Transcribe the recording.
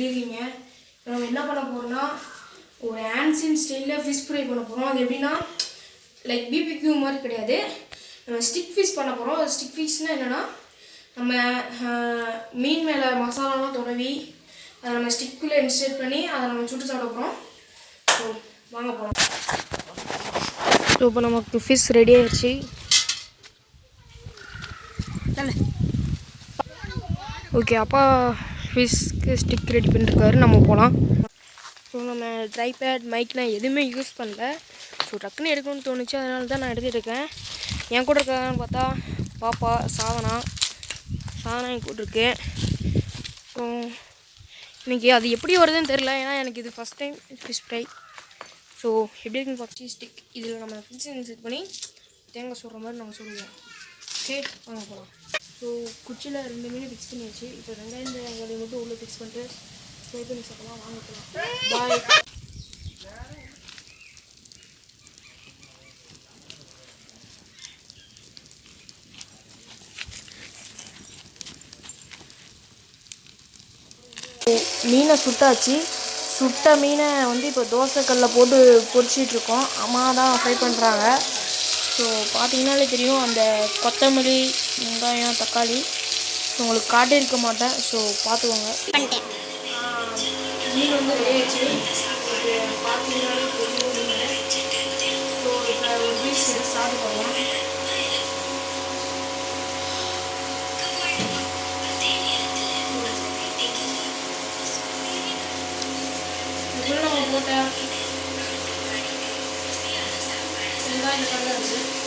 இருக்கீங்க. நம்ம என்ன பண்ண போகிறோம்னா ஒரு ஆன்சியன் ஸ்டைலில் ஃபிஷ் ஃப்ரை பண்ண போகிறோம். அது எப்படின்னா லைக் பிபிக்யூ மாதிரி கிடையாது. நம்ம ஸ்டிக் ஃபிஷ் பண்ண போகிறோம். ஸ்டிக் ஃபிஷ்னால் என்னென்னா நம்ம மீன் மேலே மசாலாலாம் துடவி அதை நம்ம ஸ்டிக்குள்ளே இன்ஸ்டேட் பண்ணி அதை நம்ம சுட்டு சாப்பிட போகிறோம். ஸோ வாங்க போகலாம். ஸோ இப்போ நமக்கு ஃபிஷ் ரெடி ஆயிடுச்சு. ஓகே, அப்பா ஃபிஷ்க்கு ஸ்டிக் ரெடி பண்ணிருக்காரு. நம்ம போகலாம். ஸோ நம்ம ட்ரைபேட் மைக்லாம் எதுவுமே யூஸ் பண்ணல. ஸோ டக்குன்னு எடுக்கணும்னு தோணுச்சு, அதனால தான் நான் எடுத்துகிட்டு இருக்கேன். என் கூட இருக்கான்னு பார்த்தா பாப்பா சாதனா என் கூட இருக்கு. ஸோ இன்றைக்கி அது எப்படி வருதுன்னு தெரில, ஏன்னா எனக்கு இது first time fish fry. So எப்படி இருக்குன்னு பார்த்து ஸ்டிக் இதில் நம்ம ஃபிஷ் இன்செட் பண்ணி தேங்காய் சுடுற மாதிரி நம்ம சொல்லுவோம். ஓகே வாங்க போகலாம். ஸோ குச்சியில் 2 மீன் ஃபிக்ஸ் பண்ணியாச்சு. இப்போ வெங்காயம் மட்டும் உள்ளே ஃபிக்ஸ் பண்ணிட்டு ஃப்ரை பண்ணி சாப்பிடலாம். வாங்க போகலாம். பாய். மீனை சுட்டாச்சு. சுட்ட மீனை இப்போ தோசைக்கல்லில் போட்டு பொரிச்சிட்ருக்கோம். அம்மா தான் ஃப்ரை பண்ணுறாங்க. ஸோ பார்த்தீங்கன்னாலே தெரியும் அந்த கொத்தமல்லி வெங்காயம் தக்காளி உங்களுக்கு காட்டியிருக்க மாட்டேன். ஸோ பார்த்துக்கோங்க. மீன் ரெடி ஆயிடுச்சு. பார்த்தீங்கன்னாலே தெரியும் மீன். ஸோ இப்போ ஒரு பீஸ் சாப்பிட்டு போகலாம். போட்ட வெங்காயம் கலர் இருக்குது.